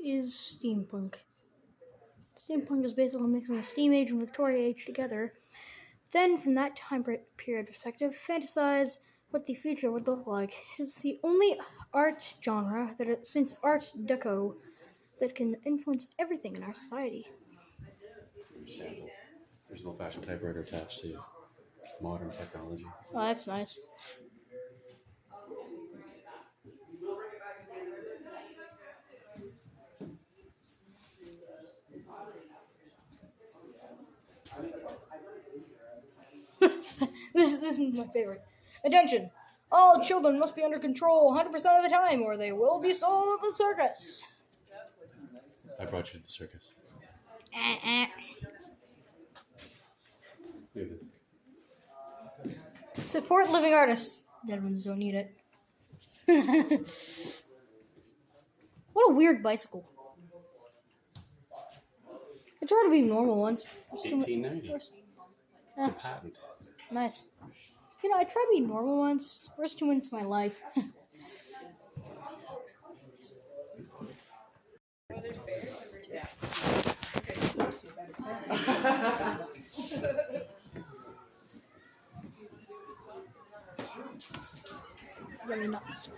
is steampunk. Steampunk is based on mixing the Steam Age and Victoria Age together. Then, from that time period perspective, fantasize what the future would look like. It is the only art genre since Art Deco that can influence everything in our society. Sandals. There's no fashion typewriter attached to modern technology. Oh, that's nice. This is my favorite. Attention! All children must be under control 100% of the time, or they will be sold at the circus. I brought you to the circus. Look at this. Support living artists. Dead ones don't need it. What a weird bicycle. I tried to be normal once. 1890. It's a patent. Nice. I tried to be normal once. First 2 minutes of my life. Yummy nuts.